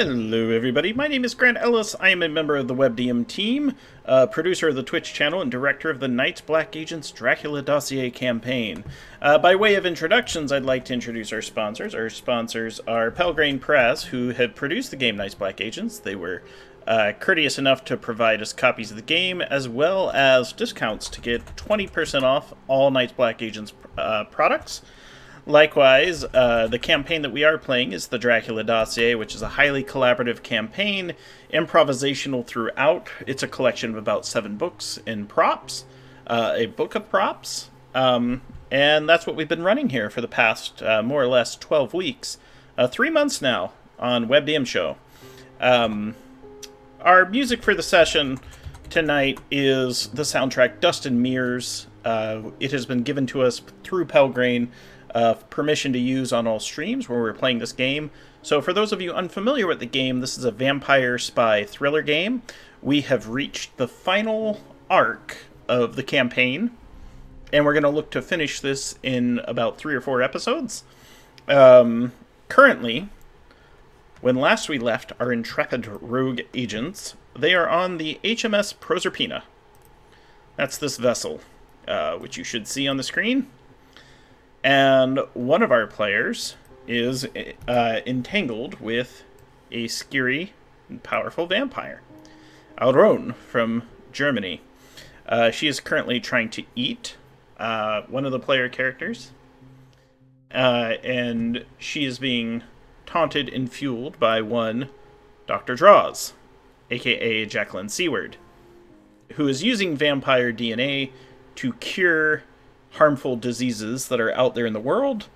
Hello everybody, my name is Grant Ellis. I am a member of the WebDM team, producer of the Twitch channel, and director of the Night's Black Agents Dracula Dossier campaign. By way of introductions, I'd like to introduce our sponsors. Our sponsors are Pelgrane Press, who have produced the game Night's Black Agents. They were courteous enough to provide us copies of the game, as well as discounts to get 20% off all Night's Black Agents products. Likewise, the campaign that we are playing is the Dracula Dossier, which is a highly collaborative campaign, improvisational throughout. It's a collection of about 7 books in props, a book of props, and that's what we've been running here for the past more or less 12 weeks, 3 months now on WebDM Show. Our music for the session tonight is the soundtrack Dust and Mirrors. It has been given to us through Pelgrane, permission to use on all streams where we're playing this game. So for those of you unfamiliar with the game, this is a vampire spy thriller game. We have reached the final arc of the campaign, and we're going to look to finish this in about 3 or 4 episodes. Currently, when last we left our intrepid rogue agents, they are on the HMS Proserpine. That's this vessel, which you should see on the screen. And one of our players is entangled with a scary and powerful vampire, Audrone from Germany. She is currently trying to eat one of the player characters, and she is being taunted and fueled by one Dr. Draws, aka Jacqueline Seward, who is using vampire DNA to cure harmful diseases that are out there in the world,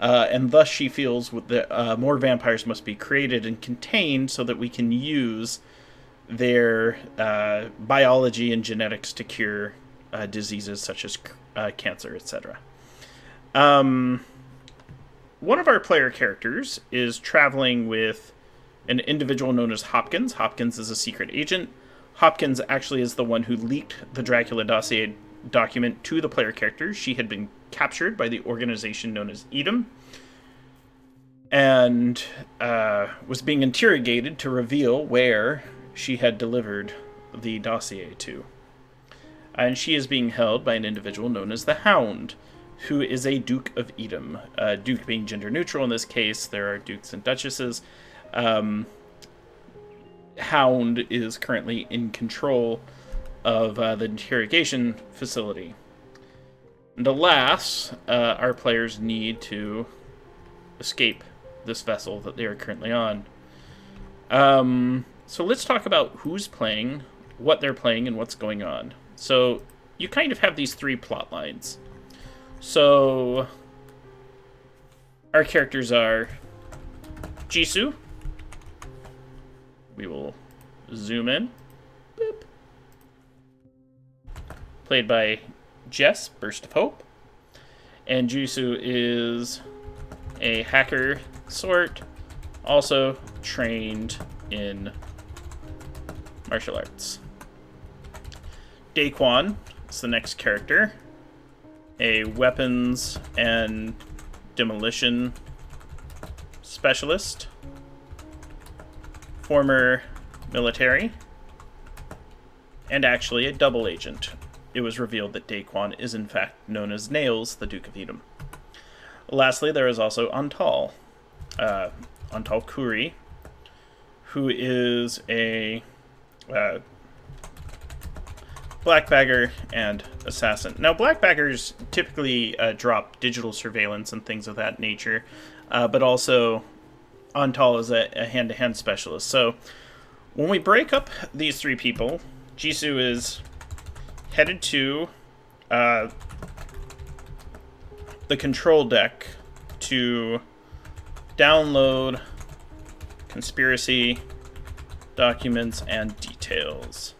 and thus she feels that more vampires must be created and contained so that we can use their biology and genetics to cure diseases such as cancer, etc. One of our player characters is traveling with an individual known as Hopkins. Hopkins is a secret agent. Hopkins actually is the one who leaked the Dracula Dossier document to the player characters. She had been captured by the organization known as Edom, and was being interrogated to reveal where she had delivered the dossier to. And she is being held by an individual known as the Hound, who is a Duke of Edom. Duke being gender neutral in this case. There are dukes and duchesses. Hound is currently in control of the interrogation facility. And alas, our players need to escape this vessel that they are currently on. So let's talk about who's playing, what they're playing, and what's going on. So you kind of have these 3 plot lines. So our characters are Jisoo. We will zoom in. Boop. Played by Jess, Burst of Hope. And Jisoo is a hacker sort, also trained in martial arts. Daquan is the next character, a weapons and demolition specialist, former military, and actually a double agent. It was revealed that Daquan is in fact known as Nails, the Duke of Edom. Lastly, there is also Antal Kuri, who is a blackbagger and assassin. Now, blackbaggers typically drop digital surveillance and things of that nature, but also Antal is a hand-to-hand specialist. So when we break up these 3 people, Jisoo is headed to the control deck to download conspiracy documents and details.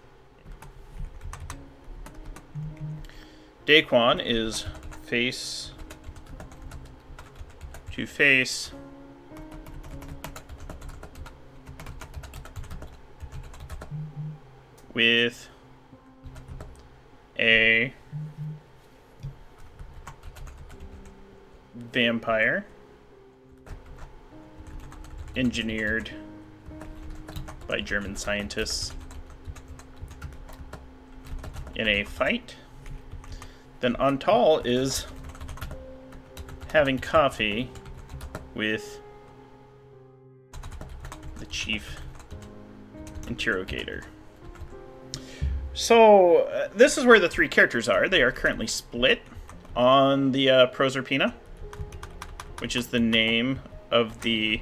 Daquan is face to face with a vampire engineered by German scientists in a fight. Then Antal is having coffee with the chief interrogator. So, this is where the three characters are. They are currently split on the Proserpine, which is the name of the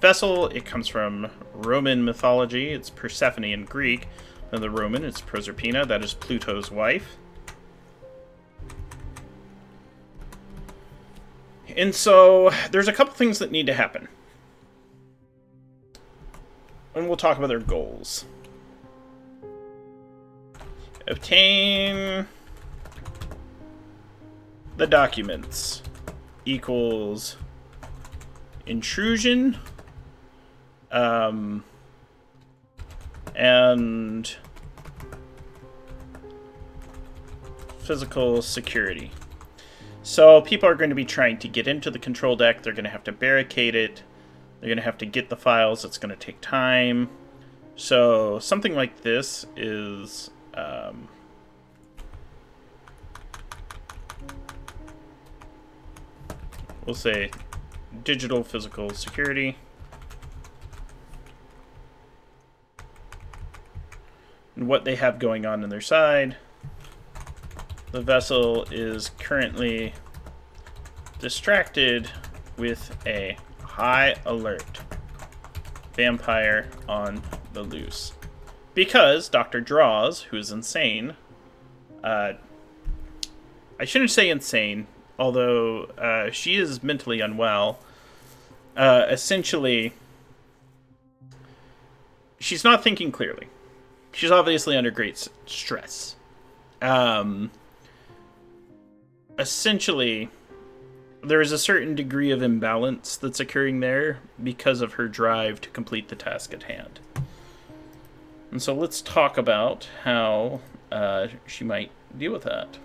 vessel. It comes from Roman mythology. It's Persephone in Greek. And the Roman, it's Proserpina. That is Pluto's wife. And so, there's a couple things that need to happen. And we'll talk about their goals. Obtain the documents equals intrusion and physical security. So people are going to be trying to get into the control deck. They're going to have to barricade it. They're going to have to get the files. It's going to take time. So something like this is we'll say digital physical security. And what they have going on their side. The vessel is currently distracted with a high alert vampire on the loose. Because Dr. Draws, who is insane, I shouldn't say insane, although she is mentally unwell. Essentially, she's not thinking clearly. She's obviously under great stress. Essentially, there is a certain degree of imbalance that's occurring there because of her drive to complete the task at hand. And so let's talk about how she might deal with that.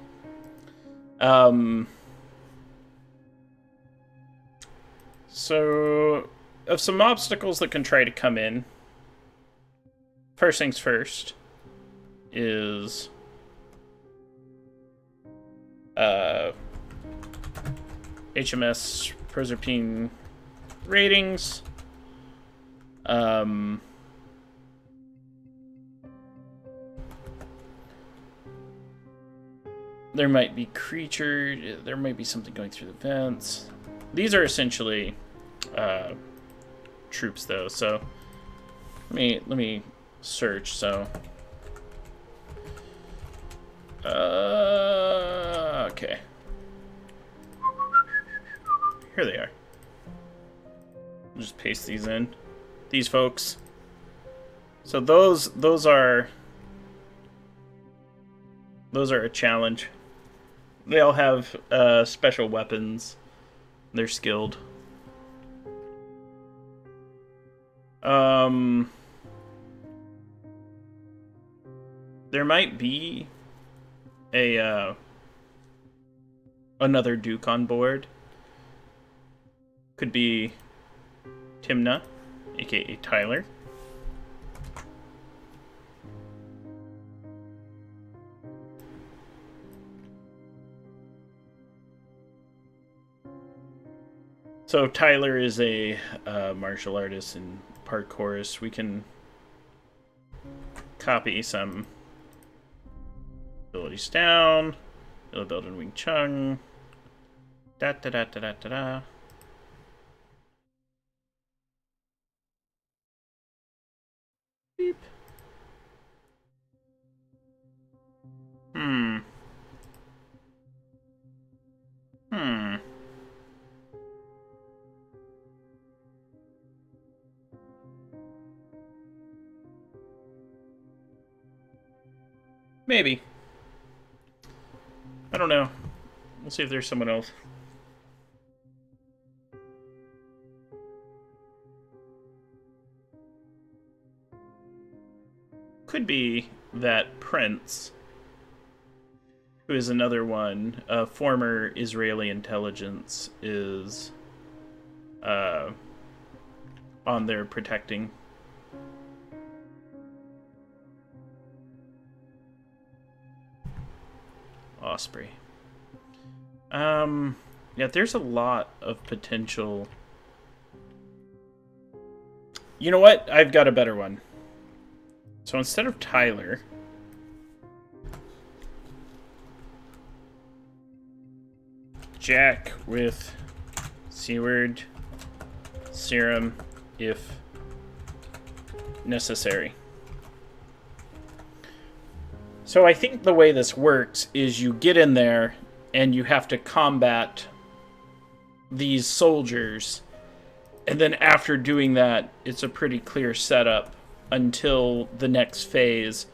So, of some obstacles that can try to come in, first things first is HMS Proserpine ratings. There might be there might be something going through the vents. These are essentially troops, though. So let me search. So okay, here they are. I'll just paste these in. These folks. So those are a challenge. They all have special weapons. They're skilled. There might be another Duke on board. Could be Timna, aka Tyler. So Tyler is a martial artist and part chorus. We can copy some abilities down. It'll build in Wing Chun. Da da da da da da da. Beep. Maybe. I don't know. We'll see if there's someone else. Could be that Prince, who is another one, former Israeli intelligence, is on there protecting Osprey. Yeah, there's a lot of potential. You know what? I've got a better one. So instead of Tyler, Jack with Seaward Serum if necessary. So I think the way this works is you get in there and you have to combat these soldiers. And then after doing that, it's a pretty clear setup until the next phase.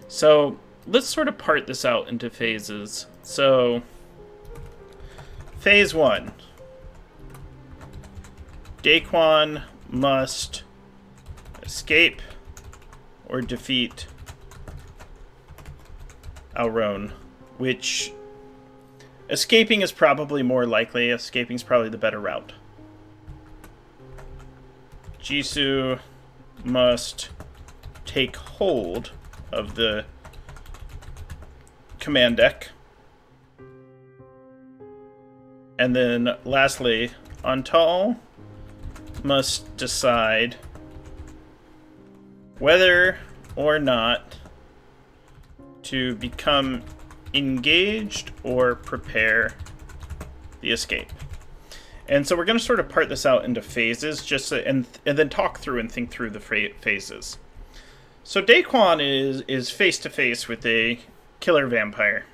So let's sort of part this out into phases. So phase 1. Daquan must escape or defeat Alrone, which escaping is probably more likely. Escaping is probably the better route. Jisoo must take hold of the command deck. And then lastly, Antal must decide whether or not to become engaged or prepare the escape. And so we're going to sort of part this out into phases, just so, and then talk through and think through the phases. So Daquan is face to face with a killer vampire.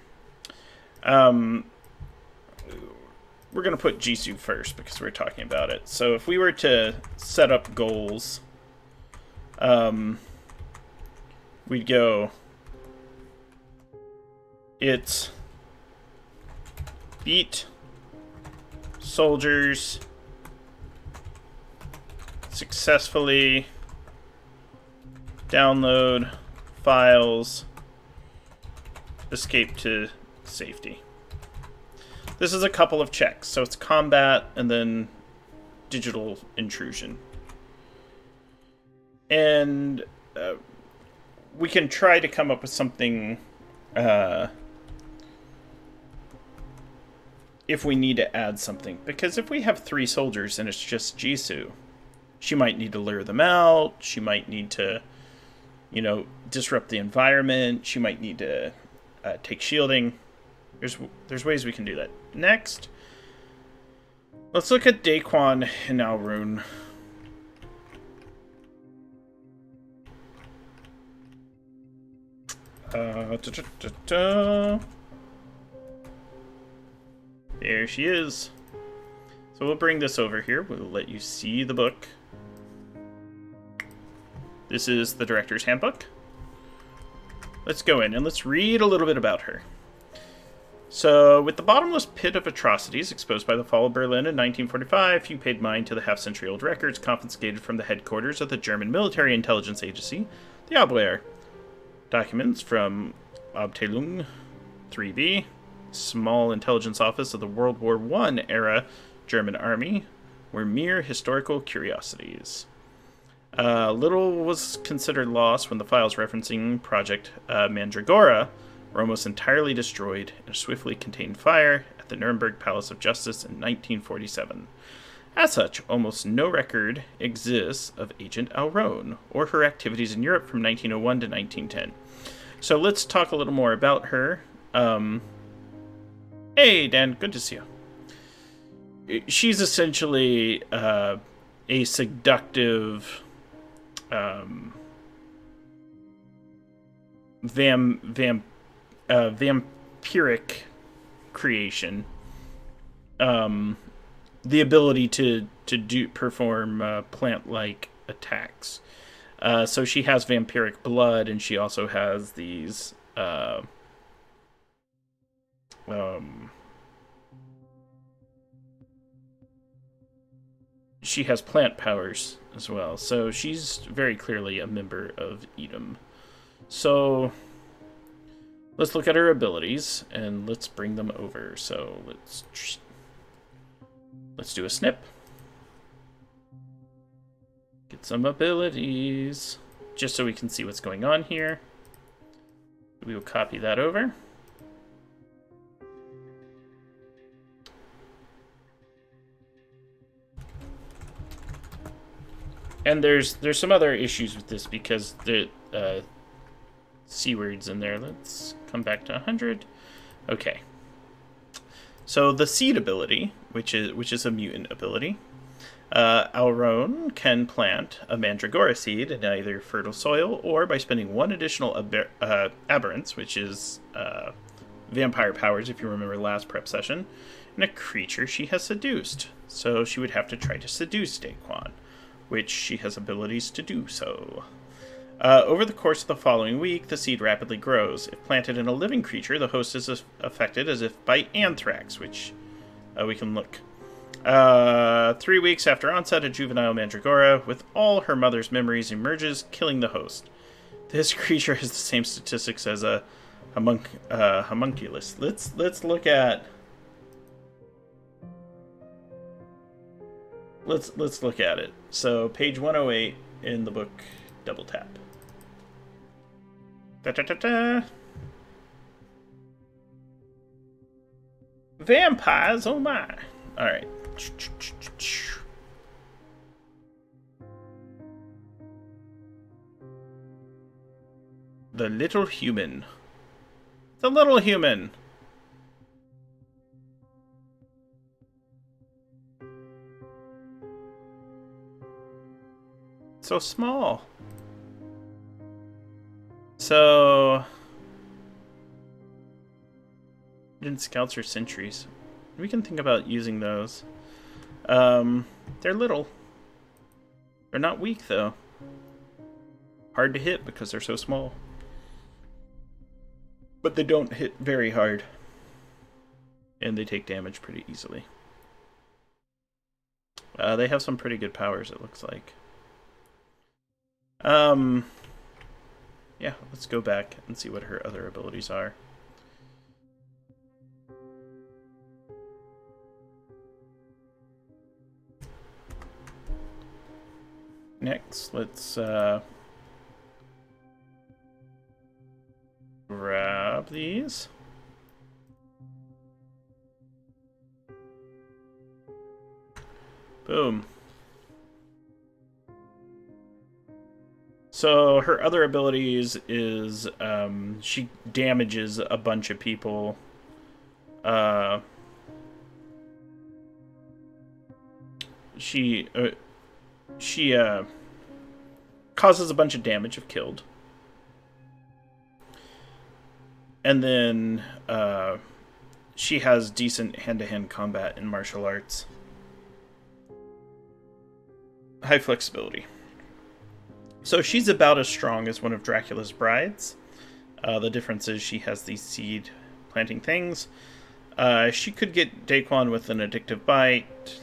We're going to put Jisoo first because we're talking about it. So if we were to set up goals, we'd go, it's beat soldiers successfully, download files, escape to safety. This is a couple of checks, so it's combat and then digital intrusion. And we can try to come up with something if we need to add something. Because if we have 3 soldiers and it's just Jisoo, she might need to lure them out. She might need to, disrupt the environment. She might need to take shielding. There's ways we can do that. Next, let's look at Daquan and Alrune. There she is. So we'll bring this over here. We'll let you see the book. This is the director's handbook. Let's go in and let's read a little bit about her. So, with the bottomless pit of atrocities exposed by the fall of Berlin in 1945, few paid mind to the half-century-old records confiscated from the headquarters of the German military intelligence agency, the Abwehr. Documents from Abteilung 3B, small intelligence office of the World War I era German army, were mere historical curiosities. Little was considered lost when the files referencing Project Mandragora were almost entirely destroyed in a swiftly contained fire at the Nuremberg Palace of Justice in 1947. As such, almost no record exists of Agent Alrone or her activities in Europe from 1901 to 1910. So let's talk a little more about her. Hey, Dan, good to see you. She's essentially a seductive vampiric creation. The ability to perform plant-like attacks. So she has vampiric blood, and she also has these she has plant powers as well. So she's very clearly a member of Edom. So let's look at her abilities and let's bring them over. So let's do a snip. Get some abilities just so we can see what's going on here. We will copy that over. And there's some other issues with this because the C words in there. Let's come back to 100. Okay. So the seed ability, which is a mutant ability, Alrone can plant a Mandragora seed in either fertile soil or by spending one additional aberrance, which is vampire powers, if you remember last prep session, in a creature she has seduced. So she would have to try to seduce Daquan, which she has abilities to do so. Over the course of the following week, the seed rapidly grows. If planted in a living creature, the host is affected as if by anthrax, which we can look. 3 weeks after onset, a juvenile Mandragora with all her mother's memories emerges, killing the host. This creature has the same statistics as a homunculus. Let's look at. Let's look at it. So page 108 in the book. Double tap. Da-da-da-da. Vampires, oh my. Alright. The little human. The little human. So small. So, hidden scouts or sentries. We can think about using those. They're little. They're not weak, though. Hard to hit because they're so small. But they don't hit very hard. And they take damage pretty easily. They have some pretty good powers, it looks like. Yeah, let's go back and see what her other abilities are. Next, let's grab these. Boom. So her other abilities is she damages a bunch of people. She causes a bunch of damage if killed. And then she has decent hand-to-hand combat in martial arts. High flexibility. So she's about as strong as one of Dracula's brides. The difference is she has these seed planting things. She could get Daquan with an addictive bite.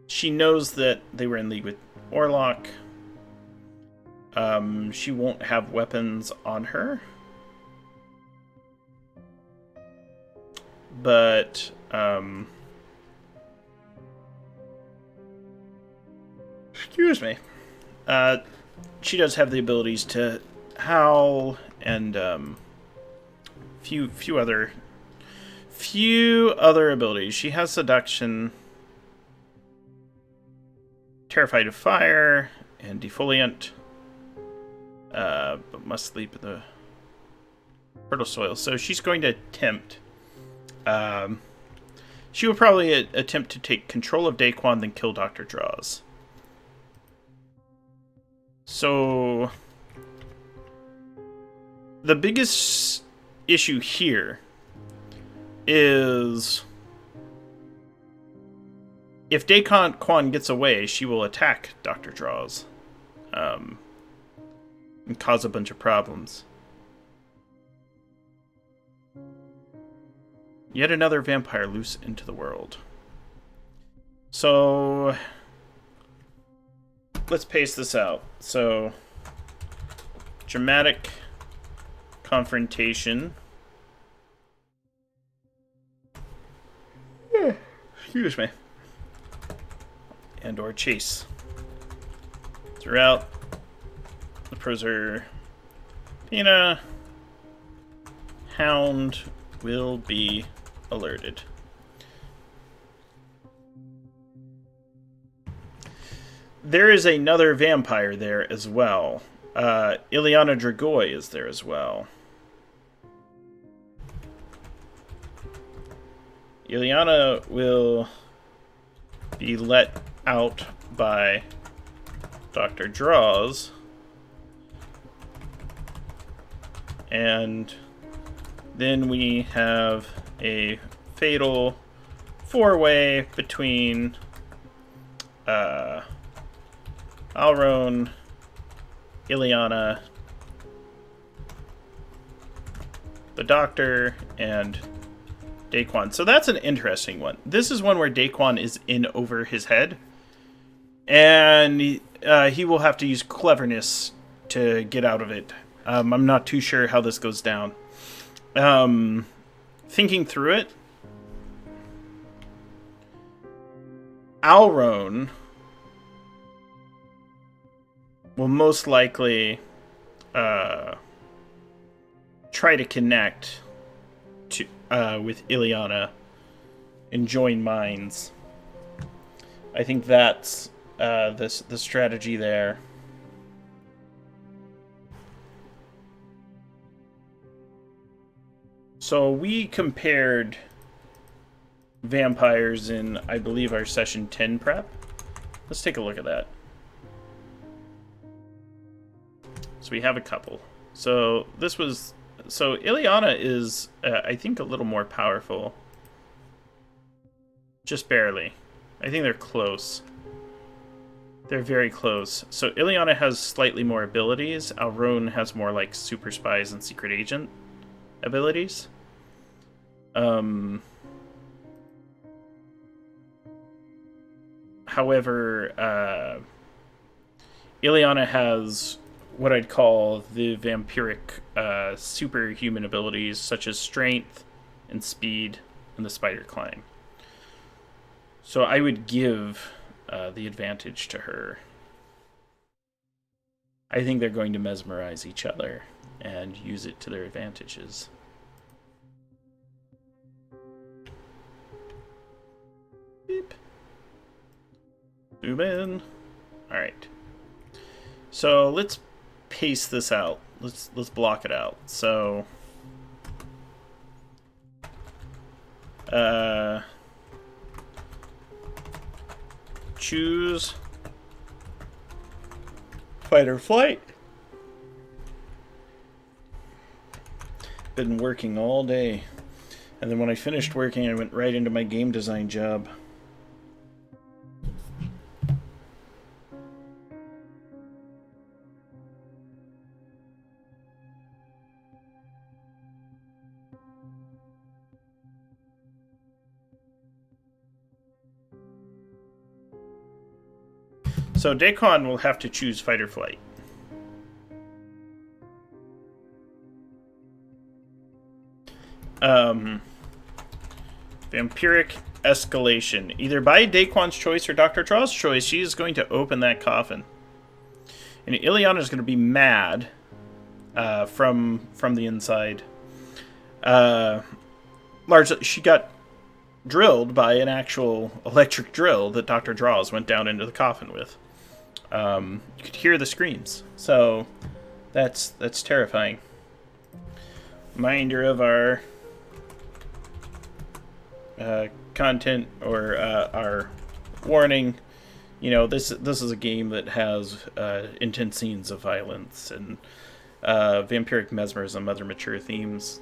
She knows that they were in league with Orlok. She won't have weapons on her. But, excuse me. She does have the abilities to howl and few other abilities. She has seduction, terrified of fire, and defoliant. But must sleep in the fertile soil. So she's going to attempt. She would probably attempt to take control of Daquan, then kill Dr. Draws. So the biggest issue here is if Daquan gets away, she will attack Dr. Draws and cause a bunch of problems. Yet another vampire loose into the world. So let's pace this out. So, dramatic confrontation. Excuse me. And or chase. Throughout the Proserpine, Hound will be alerted. there is another vampire there as well. Ileana Dragoi is there as well. Ileana will be let out by Dr. Draws. And then we have a fatal four-way between Alrone, Ileana, the Doctor, and Daquan. So that's an interesting one. This is one where Daquan is in over his head, and he will have to use cleverness to get out of it. I'm not too sure how this goes down. Thinking through it, Alrone will most likely try to connect to with Ileana and join minds. I think that's the strategy there. So we compared vampires in, I believe, our session 10 prep. Let's take a look at that. So we have a couple. So Ileana is, I think, a little more powerful. Just barely. I think they're close. They're very close. So Ileana has slightly more abilities. Alrone has more like super spies and secret agent abilities. However, Ileana has what I'd call the vampiric superhuman abilities, such as strength and speed and the spider climb. So I would give the advantage to her. I think they're going to mesmerize each other and use it to their advantages. Beep. Zoom in. All right. So let's paste this out. Let's block it out. So choose fight or flight. Been working all day. And then when I finished working, I went right into my game design job. So Daquan will have to choose fight or flight. Vampiric escalation. Either by Daquan's choice or Dr. Traw's choice, she is going to open that coffin. And Ileana is going to be mad from the inside. Largely, she got drilled by an actual electric drill that Dr. Draws went down into the coffin with. You could hear the screams. So that's terrifying. Reminder of our content or our warning. You know, this is a game that has intense scenes of violence and vampiric mesmerism, other mature themes.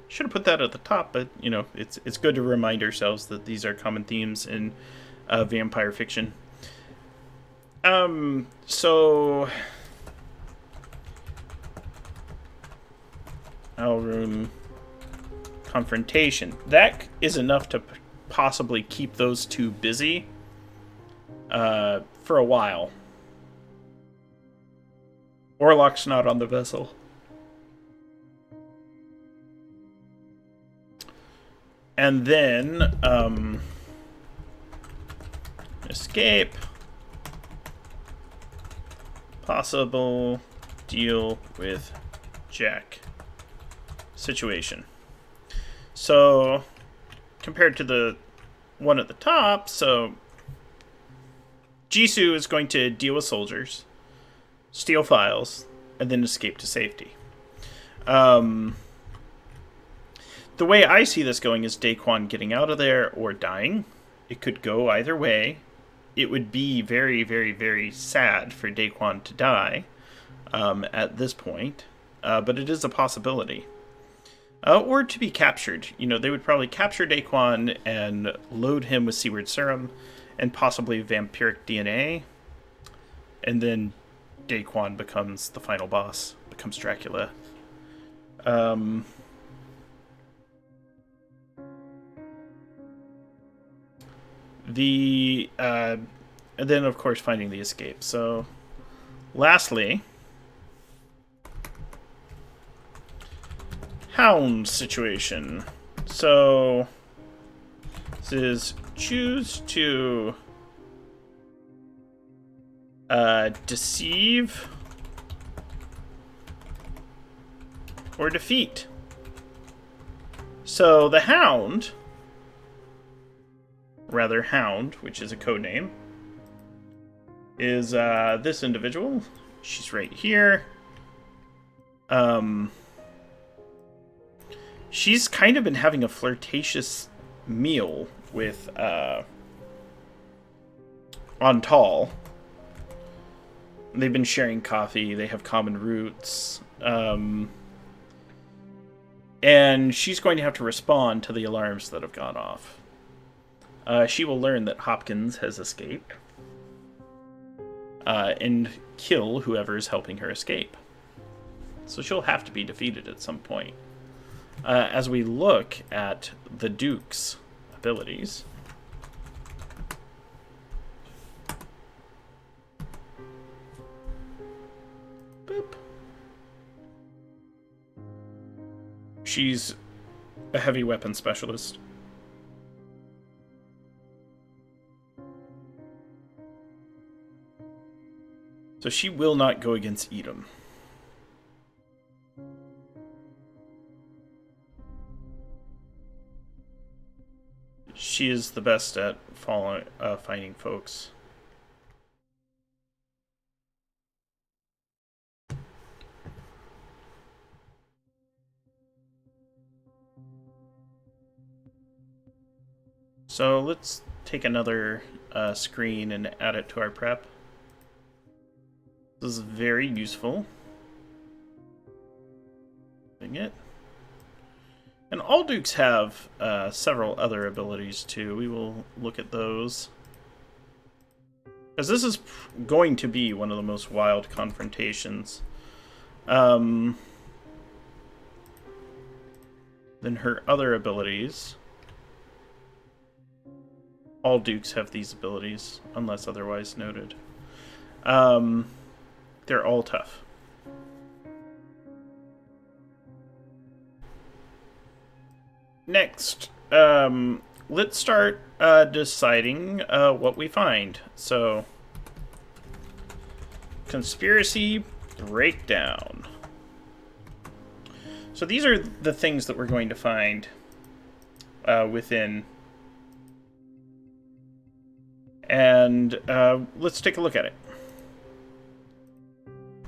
Should have put that at the top, but you know, it's good to remind ourselves that these are common themes in vampire fiction. So Alrune confrontation. That is enough to possibly keep those two busy for a while. Orlok's not on the vessel. And then escape. Possible deal with Jack situation. So compared to the one at the top, so Jisoo is going to deal with soldiers, steal files, and then escape to safety. The way I see this going is Daquan getting out of there or dying. It could go either way. It would be very, very, very sad for Daquan to die at this point, but it is a possibility. Or to be captured. You know, they would probably capture Daquan and load him with Seaward Serum and possibly vampiric DNA. And then Daquan becomes the final boss, becomes Dracula. And then, of course, finding the escape. So, lastly, Hound Situation. So, this is choose to deceive or defeat. So, the Hound, which is a code name, is this individual. She's right here. She's kind of been having a flirtatious meal with Antal. They've been sharing coffee. They have common roots. And she's going to have to respond to the alarms that have gone off. She will learn that Hopkins has escaped. And kill whoever is helping her escape. So she'll have to be defeated at some point. As we look at the Duke's abilities, boop. She's a heavy weapon specialist. So she will not go against Edom. She is the best at finding folks. So let's take another screen and add it to our prep. This is very useful. It. And all Dukes have several other abilities too. We will look at those. Because this is going to be one of the most wild confrontations. Then her other abilities. All Dukes have these abilities, unless otherwise noted. They're all tough. Next, let's start deciding what we find. So, conspiracy breakdown. So these are the things that we're going to find within. And let's take a look at it.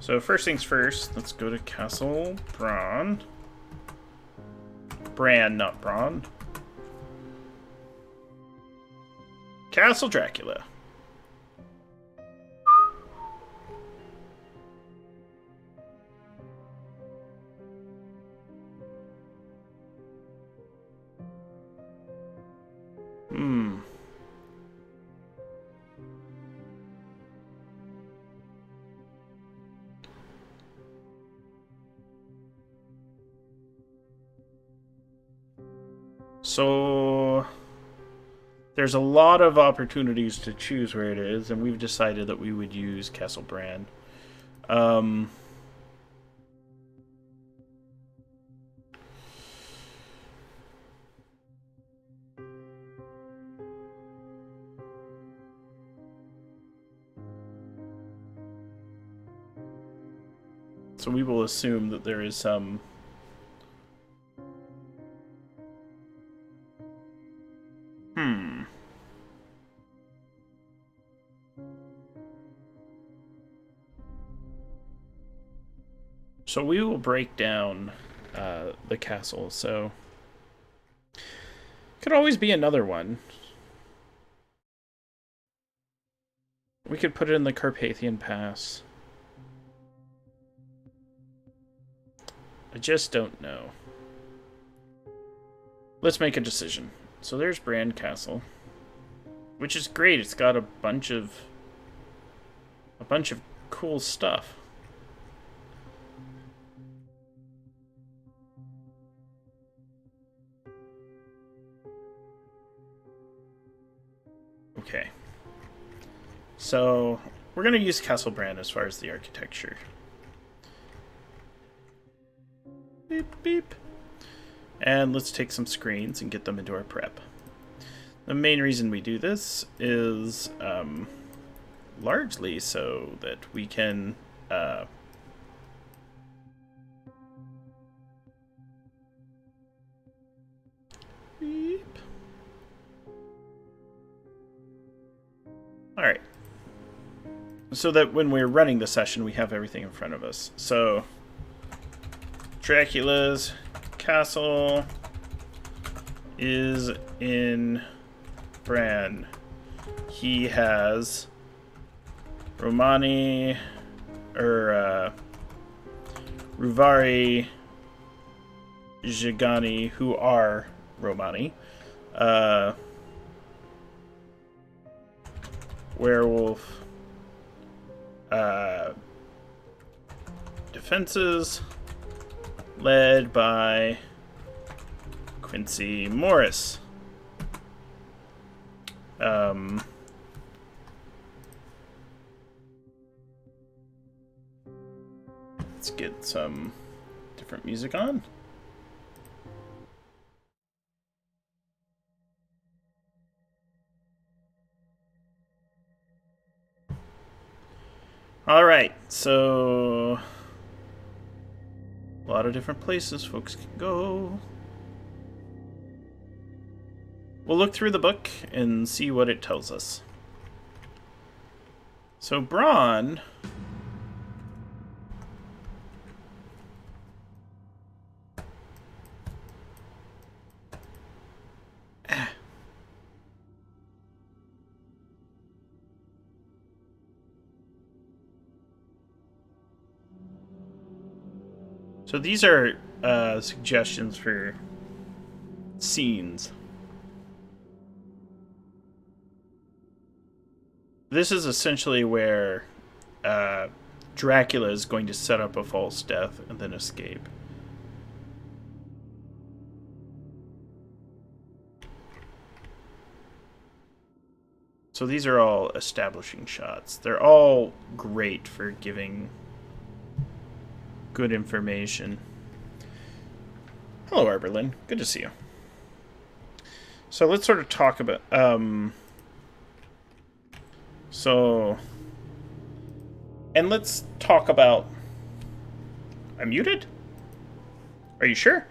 So first things first, let's go to Castle Bran. Bran, not Braun. Castle Dracula. So there's a lot of opportunities to choose where it is, and we've decided that we would use Castle Bran. So we will assume that there is some So we will break down the castle. So could always be another one. We could put it in the Carpathian Pass. I just don't know. Let's make a decision. So there's Brand Castle, which is great. It's got a bunch of cool stuff. Okay. So we're going to use Castle Brand as far as the architecture. Beep, beep. And let's take some screens and get them into our prep. The main reason we do this is largely so that we can beep. Alright. So that when we're running the session, we have everything in front of us. So, Dracula's castle is in Bran. He has Romani, or Ruvari Gigani, who are Romani. Werewolf. Defenses led by Quincy Morris. Let's get some different music on. All right, so a lot of different places folks can go. We'll look through the book and see what it tells us. So Bronn So these are suggestions for scenes. This is essentially where Dracula is going to set up a false death and then escape. So these are all establishing shots. They're all great for giving good information. Hello, Arberlin. Good to see you. So let's sort of talk about... And let's talk about... I'm muted? Are you sure?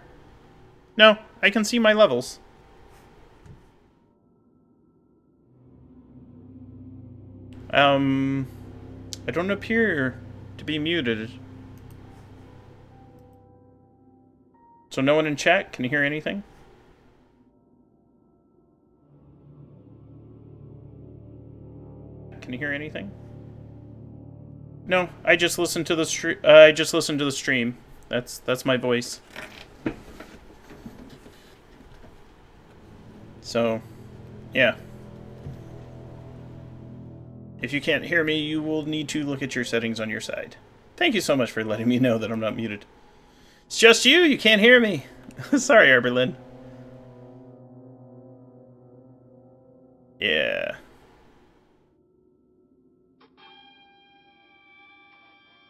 No, I can see my levels. I don't appear to be muted. So no one in chat can hear anything? Can you hear anything? No, I just listened to the stream. That's my voice. So, yeah. If you can't hear me, you will need to look at your settings on your side. Thank you so much for letting me know that I'm not muted. It's just you. You can't hear me. Sorry, Arberlin. Yeah.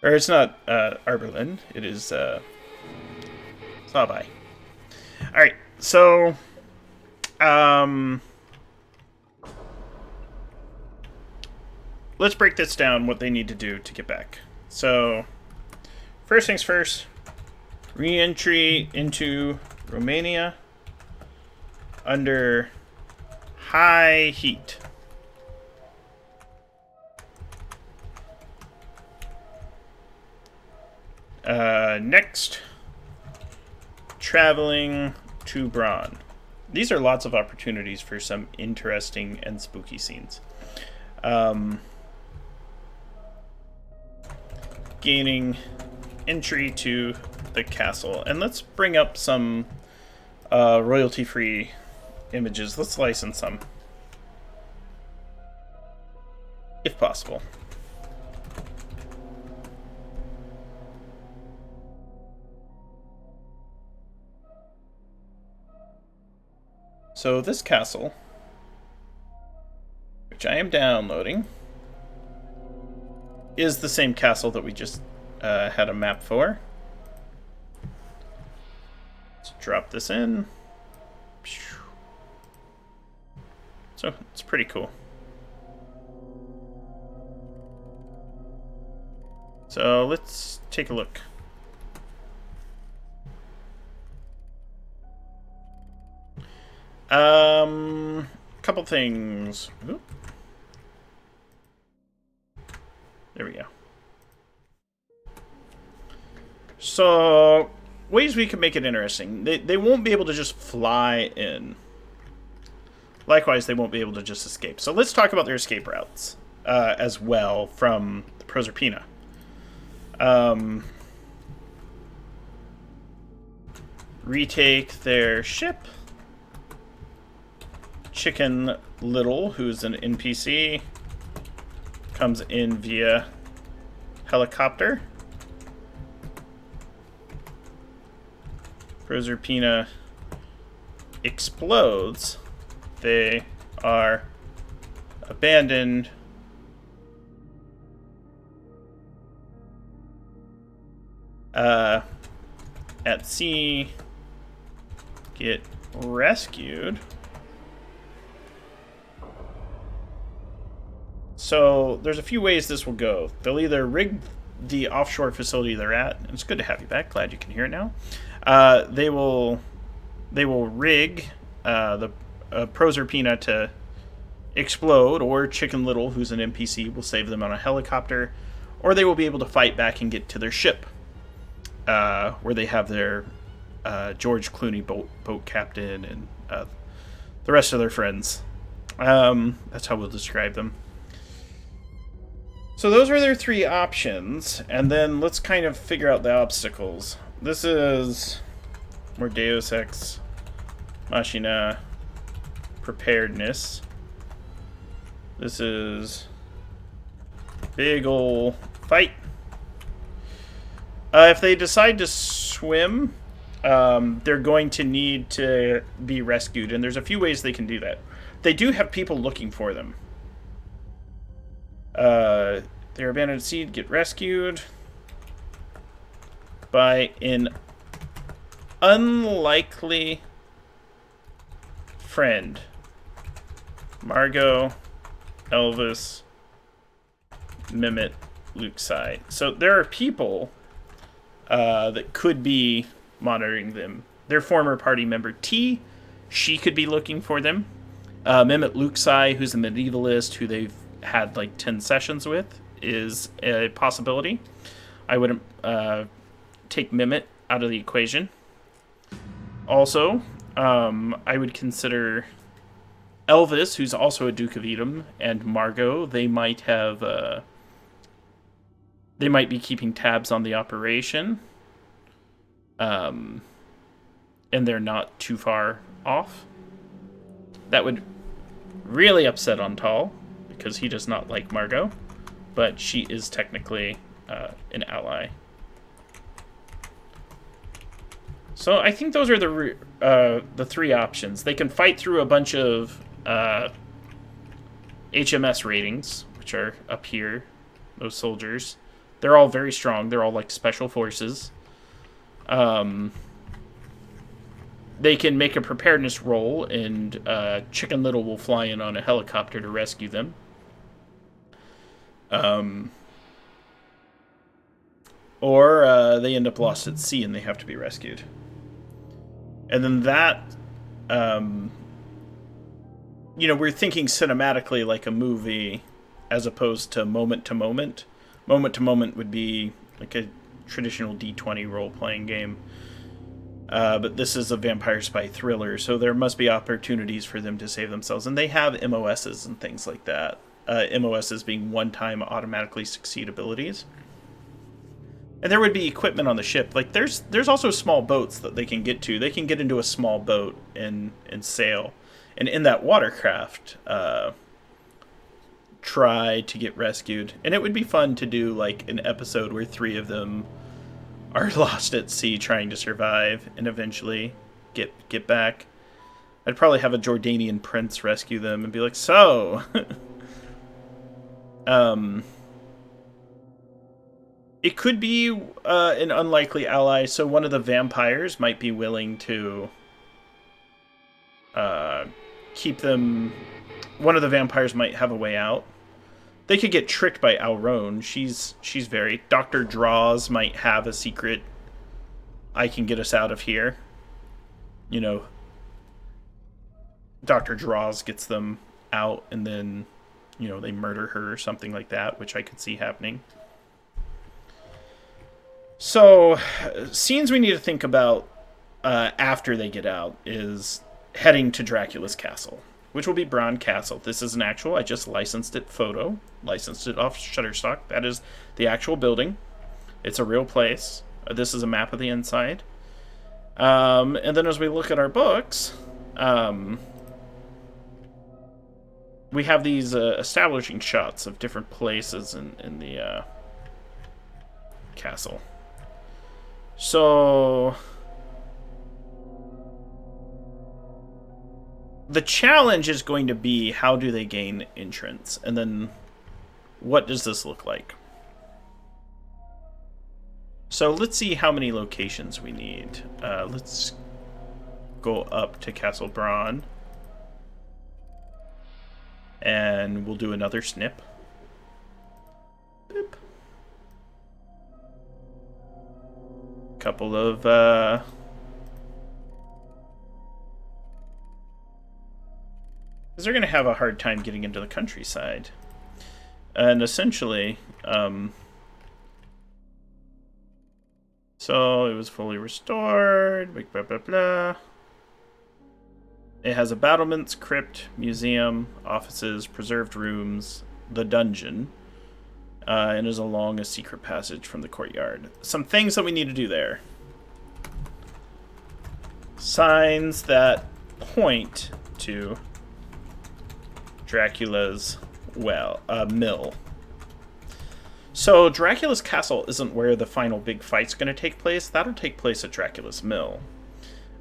Or it's not Arberlin. It is Slavi. Alright, so let's break this down, what they need to do to get back. So, first things first, re-entry into Romania under high heat. Next, traveling to Braun. These are lots of opportunities for some interesting and spooky scenes. Gaining entry to the castle. And let's bring up some royalty-free images. Let's license some, if possible. So this castle, which I am downloading, is the same castle that we just had a map for. Let's drop this in. So it's pretty cool. So let's take a look. Couple things. Oop. There we go. So, ways we can make it interesting. They won't be able to just fly in. Likewise, they won't be able to just escape. So let's talk about their escape routes as well from the Proserpine. Retake their ship. Chicken Little, who's an NPC, comes in via helicopter. Proserpine explodes. They are abandoned. At sea, get rescued. So there's a few ways this will go. They'll either rig the offshore facility they're at. It's good to have you back. Glad you can hear it now. They will rig the Proserpine to explode, or Chicken Little, who's an NPC, will save them on a helicopter, or they will be able to fight back and get to their ship, where they have their George Clooney boat captain and the rest of their friends. That's how we'll describe them. So those are their three options, and then let's kind of figure out the obstacles. This is more Deus Ex Machina preparedness. This is big ol' fight. If they decide to swim, they're going to need to be rescued, and there's a few ways they can do that. They do have people looking for them. They're abandoned at sea, get rescued by an unlikely friend. Margot, Elvis, Mehmet, Luxai. So there are people that could be monitoring them. Their former party member T, she could be looking for them. Mehmet Luxai, who's a medievalist who they've had like 10 sessions with, is a possibility. I wouldn't take Mehmet out of the equation. Also, I would consider Elvis, who's also a Duke of Edom, and Margot. They might have they might be keeping tabs on the operation, and they're not too far off. That would really upset Untal, because he does not like Margot, but she is technically an ally. So I think those are the three options. They can fight through a bunch of HMS ratings, which are up here. Those soldiers, they're all very strong. They're all like special forces. They can make a preparedness roll, and Chicken Little will fly in on a helicopter to rescue them. Or they end up lost at sea and they have to be rescued. And then that, we're thinking cinematically like a movie as opposed to moment to moment. Moment to moment would be like a traditional D20 role-playing game. But this is a vampire spy thriller, so there must be opportunities for them to save themselves. And they have MOSs and things like that. MOSs being one-time automatically succeed abilities. And there would be equipment on the ship. Like, there's also small boats that they can get to. They can get into a small boat and sail. And in that watercraft, try to get rescued. And it would be fun to do, like, an episode where 3 of them are lost at sea trying to survive and eventually get back. I'd probably have a Jordanian prince rescue them and be like, so... It could be an unlikely ally, so one of the vampires might be willing to keep them... One of the vampires might have a way out. They could get tricked by Alrone. She's very... Dr. Draws might have a secret. I can get us out of here. You know, Dr. Draws gets them out, and then, you know, they murder her or something like that, which I could see happening. So, scenes we need to think about after they get out is heading to Dracula's castle, which will be Bron Castle. This is an actual, I just licensed it licensed it off Shutterstock. That is the actual building. It's a real place. This is a map of the inside. And then as we look at our books, we have these establishing shots of different places in the castle. So the challenge is going to be, how do they gain entrance? And then what does this look like? So let's see how many locations we need. Let's go up to Castle Bron. And we'll do another snip. Boop. Couple of because they're going to have a hard time getting into the countryside. And essentially, so it was fully restored, blah, blah, blah. It has a battlements, crypt, museum, offices, preserved rooms, the dungeon, and is along a secret passage from the courtyard. Some things that we need to do there. Signs that point to Dracula's mill. So Dracula's castle isn't where the final big fight's going to take place. That'll take place at Dracula's mill.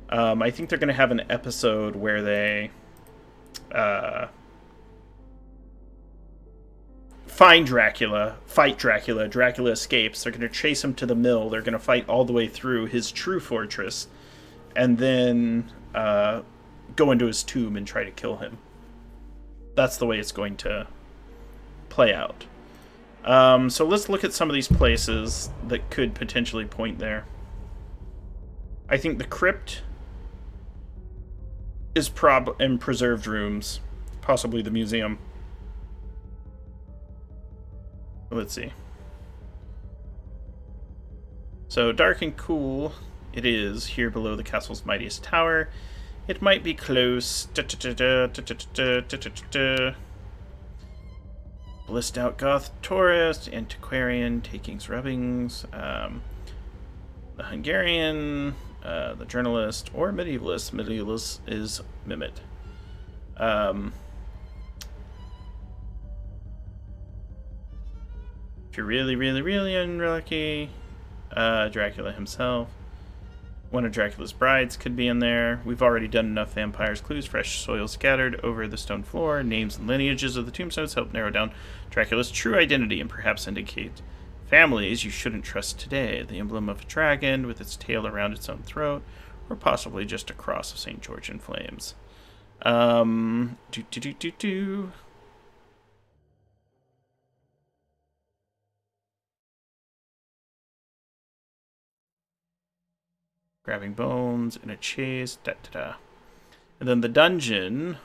I think they're going to have an episode where they find Dracula, fight Dracula. Dracula escapes. They're going to chase him to the mill. They're going to fight all the way through his true fortress, and then go into his tomb and try to kill him. That's the way it's going to play out. So let's look at some of these places that could potentially point there. I think the crypt is in preserved rooms, possibly the museum. Let's see. So dark and cool it is here below the castle's mightiest tower. It might be close. Blissed out goth tourist, antiquarian, takings, rubbings, the Hungarian, the journalist, or medievalist. Medievalist is Mimit. If you're really, really, really unlucky, Dracula himself. One of Dracula's brides could be in there. We've already done enough vampires. Clues, fresh soil scattered over the stone floor. Names and lineages of the tombstones help narrow down Dracula's true identity and perhaps indicate families you shouldn't trust today. The emblem of a dragon with its tail around its own throat, or possibly just a cross of St. George in flames. Grabbing bones in a chase, And then the dungeon.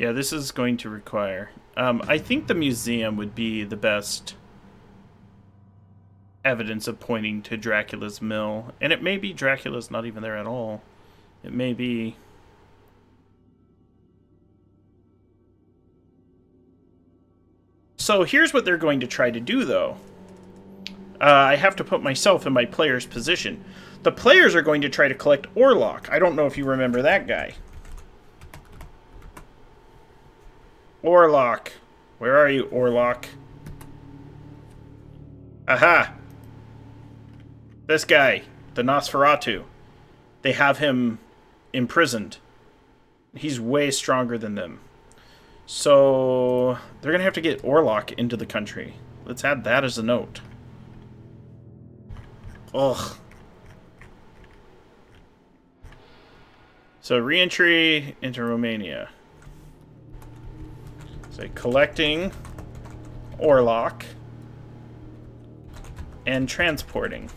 Yeah, this is going to require... I think the museum would be the best evidence of pointing to Dracula's mill. And it may be Dracula's not even there at all. It may be... So here's what they're going to try to do, though. I have to put myself in my player's position. The players are going to try to collect Orlok. I don't know if you remember that guy. Orlok. Where are you, Orlok? Aha! This guy, the Nosferatu. They have him imprisoned. He's way stronger than them. So, they're going to have to get Orlok into the country. Let's add that as a note. Ugh. So, re-entry into Romania. So, collecting Orlok and transporting.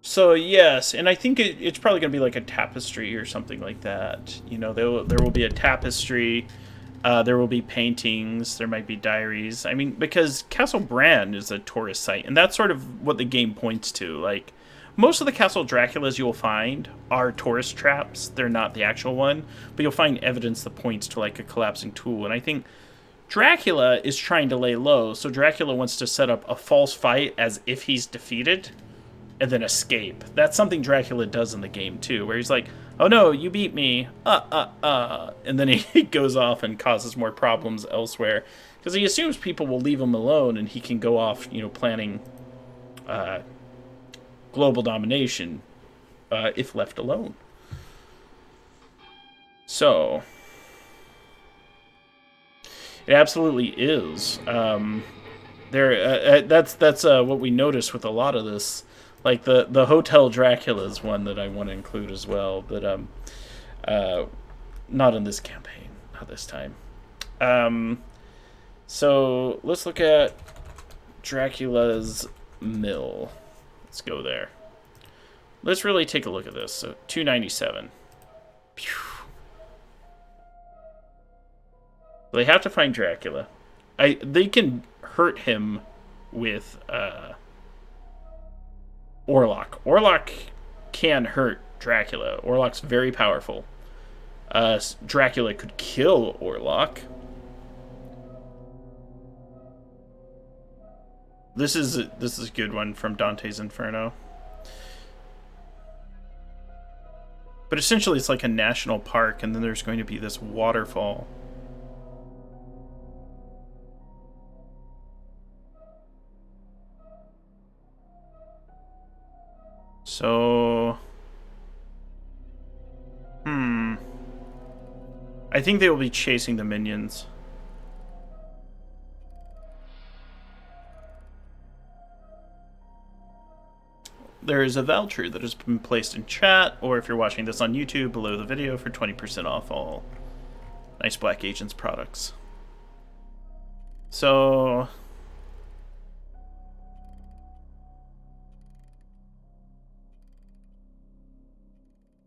So, yes, and I think it's probably going to be like a tapestry or something like that. You know, there will be a tapestry, there will be paintings, there might be diaries. I mean, because Castle Bran is a tourist site, and that's sort of what the game points to. Like, most of the Castle Draculas you'll find are tourist traps. They're not the actual one, but you'll find evidence that points to, like, a collapsing tool. And I think Dracula is trying to lay low, so Dracula wants to set up a false fight as if he's defeated, and then escape. That's something Dracula does in the game, too, where he's like, oh no, you beat me, and then he goes off and causes more problems elsewhere, because he assumes people will leave him alone, and he can go off, you know, planning global domination if left alone. So, it absolutely is. That's what we notice with a lot of this. Like, the Hotel Dracula is one that I want to include as well, but not in this campaign, not this time. So, let's look at Dracula's mill. Let's go there. Let's really take a look at this. So, 297. Pew. They have to find Dracula. They can hurt him with... Orlok. Orlok can hurt Dracula. Orlok's very powerful. Dracula could kill Orlok. This is a good one from Dante's Inferno. But essentially it's like a national park, and then there's going to be this waterfall. So, I think they will be chasing the minions. There is a voucher that has been placed in chat, or if you're watching this on YouTube, below the video for 20% off all Nice Black Agents products. So...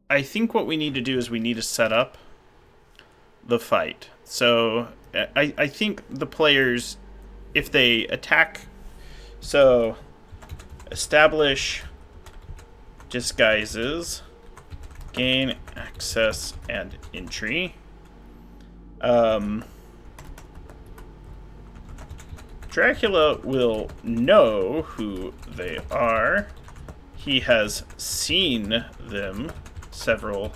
I think what we need to do is we need to set up the fight. So I think the players, if they attack, so establish disguises, gain access and entry. Dracula will know who they are. He has seen them several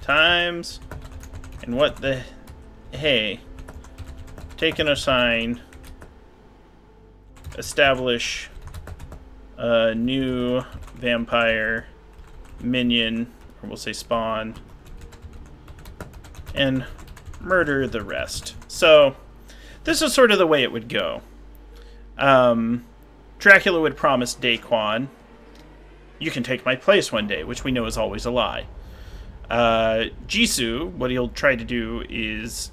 times. And what the... Hey. Take an assign. Establish a new vampire minion, or we'll say spawn. And murder the rest. So, this is sort of the way it would go. Dracula would promise Daquan, you can take my place one day, which we know is always a lie. Jisoo, what he'll try to do is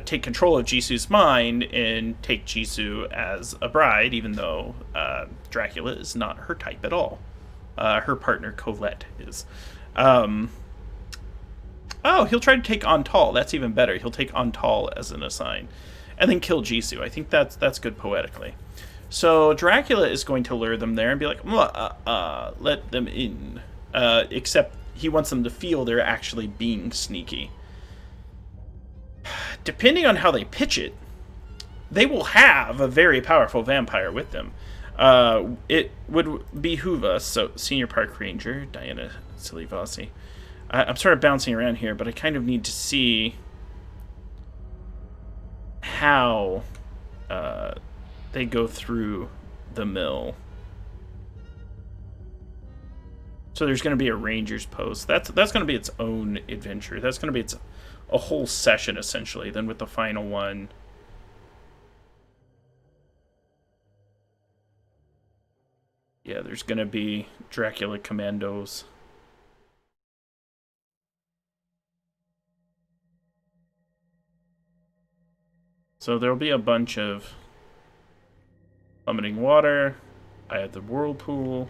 take control of Jisoo's mind and take Jisoo as a bride, even though Dracula is not her type at all. Her partner, Colette, is. Oh, he'll try to take Antal. That's even better. He'll take Antal as an assign. And then kill Jisoo. I think that's good poetically. So Dracula is going to lure them there and be like, let them in. Except he wants them to feel they're actually being sneaky. Depending on how they pitch it, they will have a very powerful vampire with them. It would behoove us, so Senior Park Ranger, Diana Silivasi. I'm sort of bouncing around here, but I kind of need to see how they go through the mill. So there's going to be a ranger's post. That's going to be its own adventure. That's going to be a whole session, essentially. Then with the final one... yeah, there's going to be Dracula Commandos. So there'll be a bunch of plummeting water. I have the whirlpool.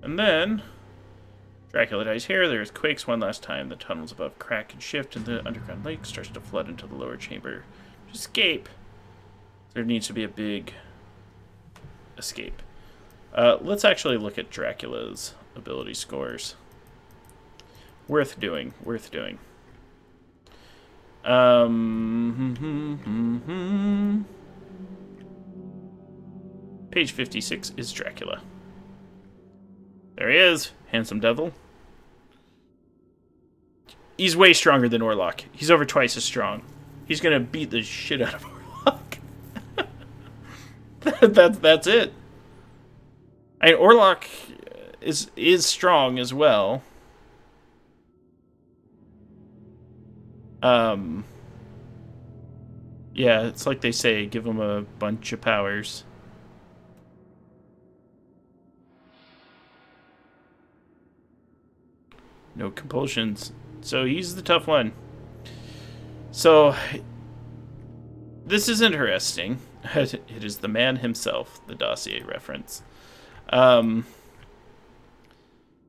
And then Dracula dies here. There's quakes one last time. The tunnels above crack and shift, and the underground lake starts to flood into the lower chamber. To escape. There needs to be a big escape. Let's actually look at Dracula's ability scores. Worth doing. Worth doing. Page 56 is Dracula. There he is. Handsome devil. He's way stronger than Orlok. He's over twice as strong. He's gonna beat the shit out of Orlok. That's it. I mean, Orlok is strong as well. Yeah, it's like they say, give him a bunch of powers. No compulsions. So he's the tough one. So this is interesting. It is the man himself, the Dossier reference.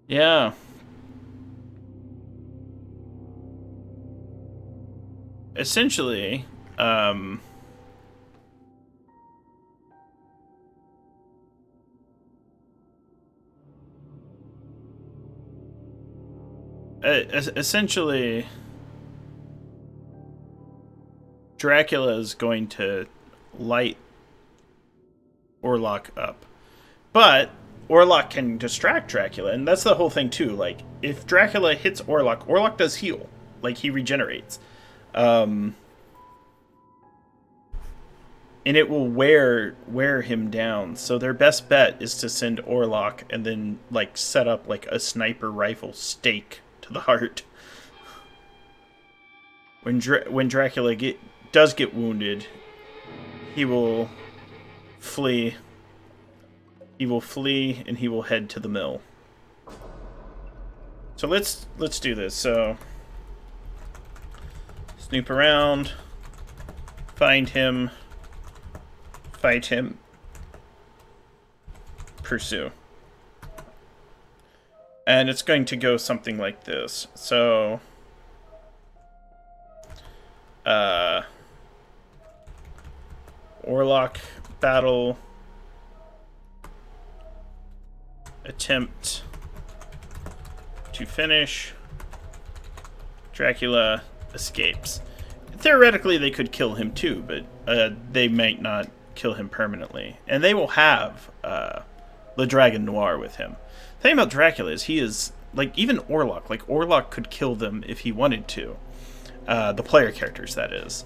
Yeah. Essentially, essentially, Dracula is going to light Orlok up. But Orlok can distract Dracula, and that's the whole thing too. Like, if Dracula hits Orlok, Orlok does heal. Like, he regenerates. And it will wear him down. So their best bet is to send Orlok and then, like, set up, like, a sniper rifle stake to the heart. When Dracula does get wounded, he will flee. He will flee, and he will head to the mill. So let's do this. So snoop around, find him, fight him, pursue. And it's going to go something like this. So Orlok battle, attempt to finish, Dracula escapes. Theoretically, they could kill him too, but they might not kill him permanently. And they will have Le Dragon Noir with him. The thing about Dracula is he is, like, even Orlok. Like, Orlok could kill them if he wanted to. The player characters, that is.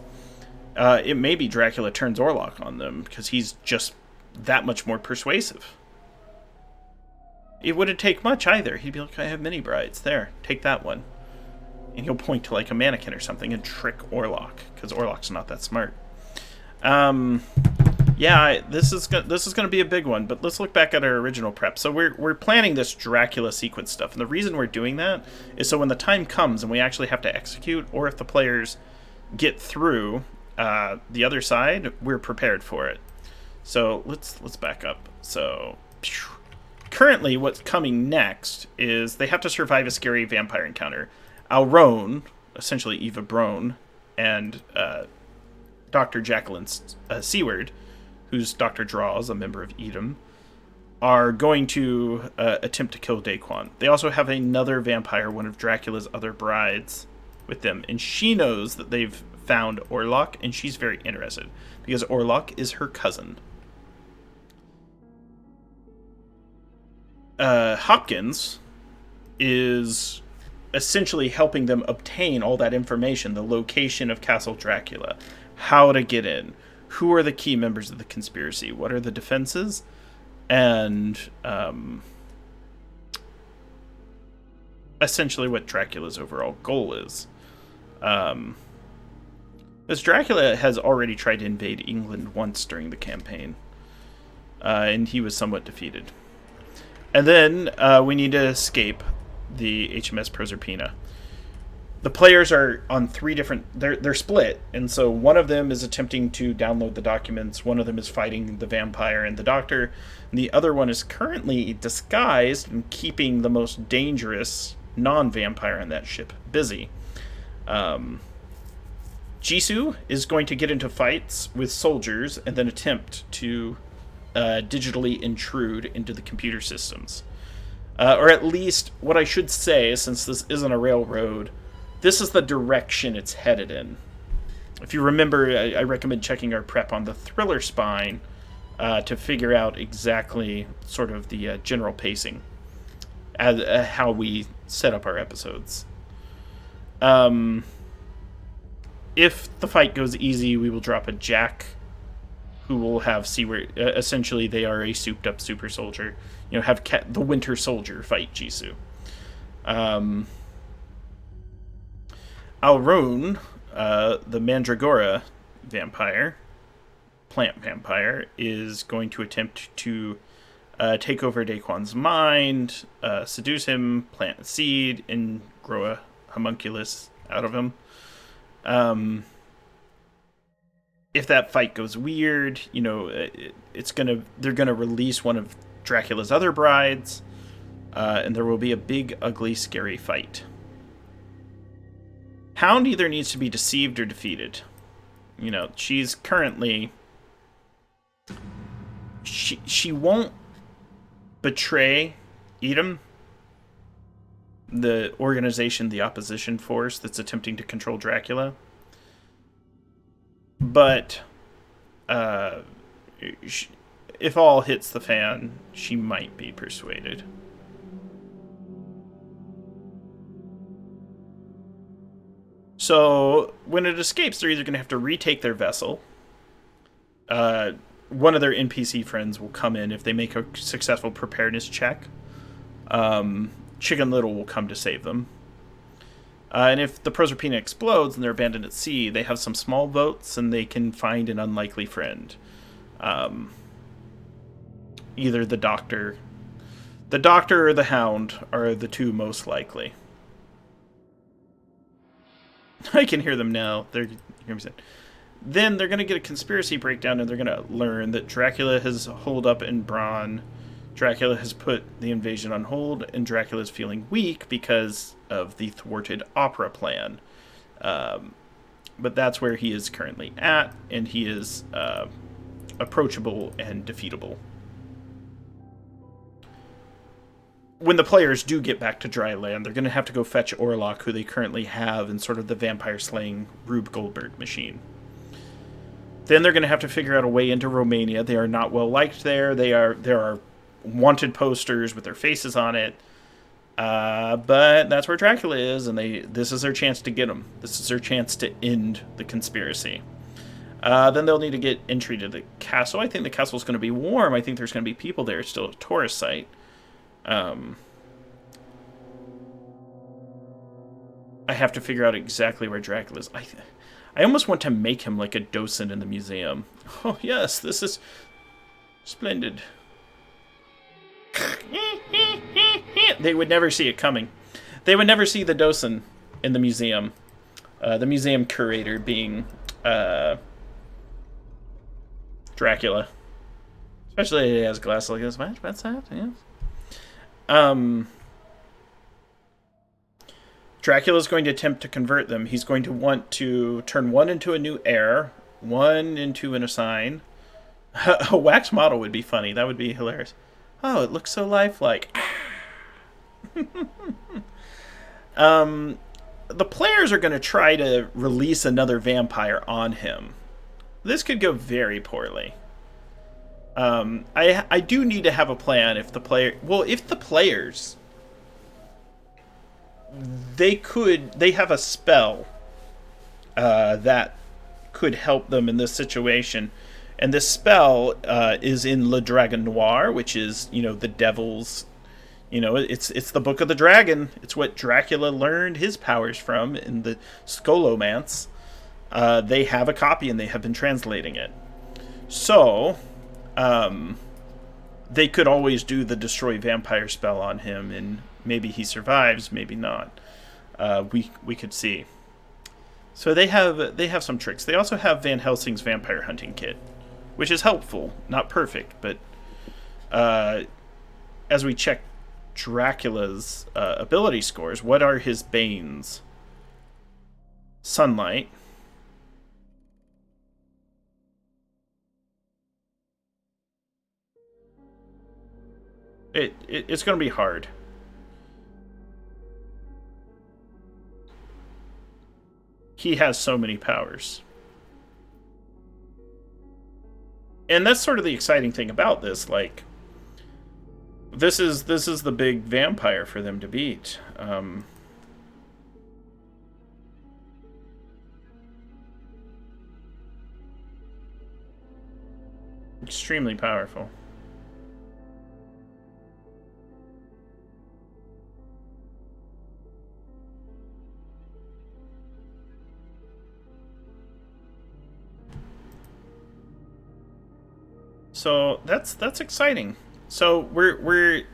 It may be Dracula turns Orlok on them, because he's just that much more persuasive. It wouldn't take much either. He'd be like, I have many brides. There, take that one. And he'll point to, like, a mannequin or something and trick Orlok, because Orlok's not that smart. Yeah, this is going to be a big one, but let's look back at our original prep. So we're planning this Dracula sequence stuff, and the reason we're doing that is so when the time comes and we actually have to execute, or if the players get through the other side, we're prepared for it. So let's back up. So Currently, what's coming next is they have to survive a scary vampire encounter. Alrone, essentially Eva Brone, and Dr. Jacqueline Seward, who's Dr. Draws, a member of Edom, are going to attempt to kill Daquan. They also have another vampire, one of Dracula's other brides, with them, and she knows that they've found Orlok, and she's very interested, because Orlok is her cousin. Hopkins is essentially helping them obtain all that information, the location of Castle Dracula, how to get in, who are the key members of the conspiracy, what are the defenses, and essentially what Dracula's overall goal is. Because Dracula has already tried to invade England once during the campaign, and he was somewhat defeated. And then we need to escape the HMS Proserpine. The players are on three different... They're split, and so one of them is attempting to download the documents, one of them is fighting the vampire and the doctor, and the other one is currently disguised and keeping the most dangerous non-vampire on that ship busy. Jisoo is going to get into fights with soldiers and then attempt to digitally intrude into the computer systems. Or at least, what I should say, since this isn't a railroad, this is the direction it's headed in. If you remember, I recommend checking our prep on the Thriller Spine to figure out exactly sort of the general pacing, as how we set up our episodes. If the fight goes easy, we will drop a Jack, who will have Seward. Essentially, they are a souped-up super soldier. You know, have the Winter Soldier fight Jisoo. Alrone, the Mandragora vampire, plant vampire, is going to attempt to take over Daquan's mind, seduce him, plant a seed, and grow a homunculus out of him. If that fight goes weird, you know, they're gonna release one of Dracula's other brides, and there will be a big, ugly, scary fight. Hound either needs to be deceived or defeated. You know, she's currently... She won't betray Edom, the organization, the opposition force that's attempting to control Dracula. But if all hits the fan, she might be persuaded. So when it escapes, they're either going to have to retake their vessel. One of their NPC friends will come in if they make a successful preparedness check. Chicken Little will come to save them. And if the Proserpine explodes and they're abandoned at sea, they have some small votes and they can find an unlikely friend. Either the Doctor or the Hound are the two most likely. I can hear them now. Then they're going to get a conspiracy breakdown and they're going to learn that Dracula has holed up in Bronn. Dracula has put the invasion on hold, and Dracula is feeling weak because of the thwarted opera plan. But that's where he is currently at, and he is approachable and defeatable. When the players do get back to dry land, they're going to have to go fetch Orlok, who they currently have in sort of the vampire-slaying Rube Goldberg machine. Then they're going to have to figure out a way into Romania. They are not well liked there. There are wanted posters with their faces on it. But that's where Dracula is, and this is their chance to get him. This is their chance to end the conspiracy. Then they'll need to get entry to the castle. I think the castle's going to be warm. I think there's going to be people there. It's still a tourist site. I have to figure out exactly where Dracula is. I almost want to make him like a docent in the museum. Oh, yes, this is splendid. They would never see it coming. They would never see the docent in the museum. The museum curator being Dracula. Especially he has glasses like this. What's that? Yeah. Um, Dracula's going to attempt to convert them. He's going to want to turn one into a new heir, one into an assign. A wax model would be funny. That would be hilarious. Oh, it looks so lifelike. The players are going to try to release another vampire on him. This could go very poorly. I do need to have a plan if the players, they have a spell that could help them in this situation. And this spell is in Le Dragon Noir, which is, the devil's, it's the Book of the Dragon. It's what Dracula learned his powers from in the Scholomance. They have a copy and they have been translating it. So, they could always do the Destroy Vampire spell on him, and maybe he survives, maybe not. We could see. So they have some tricks. They also have Van Helsing's Vampire Hunting Kit, which is helpful, not perfect, but as we check Dracula's ability scores, what are his banes? Sunlight. It's going to be hard. He has so many powers. And that's sort of the exciting thing about this. Like, this is the big vampire for them to beat. Extremely powerful. So that's exciting. So we're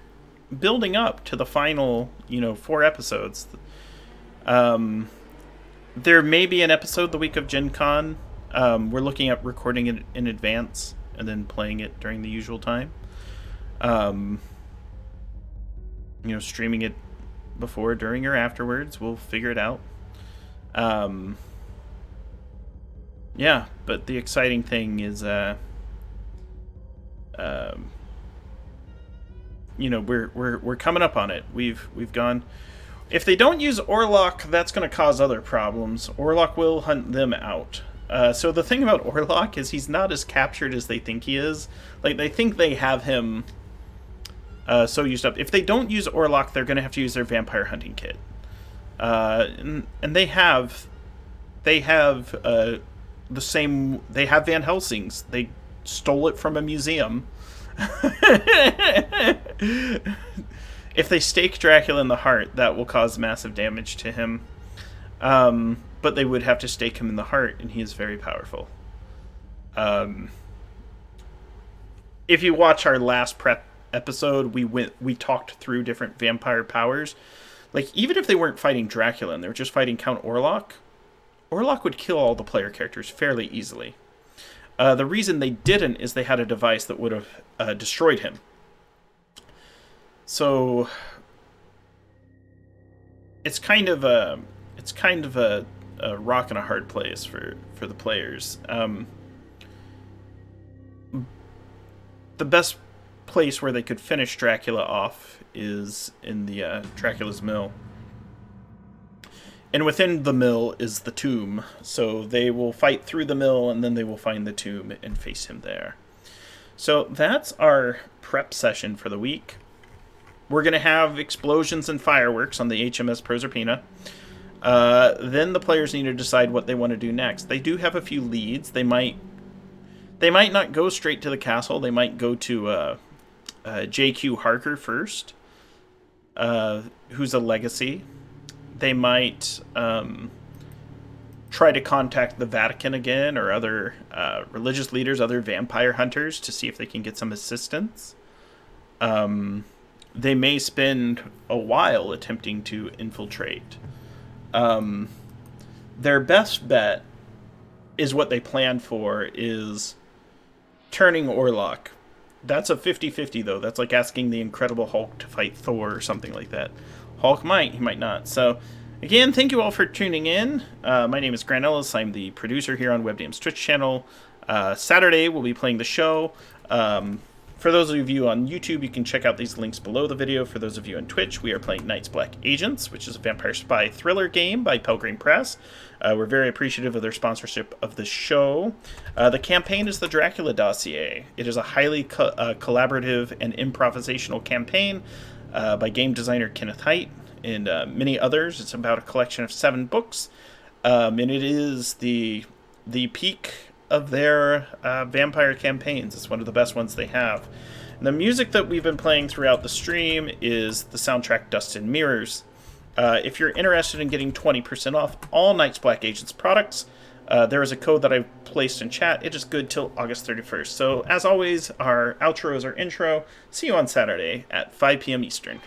building up to the final, 4 episodes. There may be an episode the week of Gen Con. We're looking at recording it in advance and then playing it during the usual time. Streaming it before, during, or afterwards. We'll figure it out. Yeah, but the exciting thing is we're coming up on it. We've gone. If they don't use Orlok, that's going to cause other problems. Orlok will hunt them out. So the thing about Orlok is he's not as captured as they think he is. Like, they think they have him so used up. If they don't use Orlok, they're going to have to use their vampire hunting kit. And they have the same. They have Van Helsing's. They stole it from a museum. If they stake Dracula in the heart, that will cause massive damage to him. But they would have to stake him in the heart, and he is very powerful. If you watch our last prep episode, we talked through different vampire powers. Like, even if they weren't fighting Dracula and they were just fighting Count Orlok, Orlok would kill all the player characters fairly easily. The reason they didn't is they had a device that would have destroyed him. So it's kind of a rock and a hard place for the players. The best place where they could finish Dracula off is in the Dracula's mill. And within the mill is the tomb. So they will fight through the mill, and then they will find the tomb and face him there. So that's our prep session for the week. We're going to have explosions and fireworks on the HMS Proserpine. Then the players need to decide what they want to do next. They do have a few leads. They might not go straight to the castle. They might go to J.Q. Harker first, who's a legacy. They might try to contact the Vatican again, or other religious leaders, other vampire hunters, to see if they can get some assistance. They may spend a while attempting to infiltrate. Their best bet is what they plan for, is turning Orlok. That's a 50-50, though. That's like asking the Incredible Hulk to fight Thor or something like that. Hulk might, he might not. So, again, thank you all for tuning in. My name is Grant Ellis. I'm the producer here on WebDM's Twitch channel. Saturday, we'll be playing the show. For those of you on YouTube, you can check out these links below the video. For those of you on Twitch, we are playing Night's Black Agents, which is a vampire spy thriller game by Pelgrane Press. We're very appreciative of their sponsorship of the show. The campaign is the Dracula Dossier. It is a highly collaborative and improvisational campaign by game designer Kenneth Haidt and many others. It's about a collection of 7 books, and it is the peak of their vampire campaigns. It's one of the best ones they have. And the music that we've been playing throughout the stream is the soundtrack Dust and Mirrors. If you're interested in getting 20% off all Night's Black Agents products, there is a code that I've placed in chat. It is good till August 31st. So as always, our outro is our intro. See you on Saturday at 5 p.m. Eastern.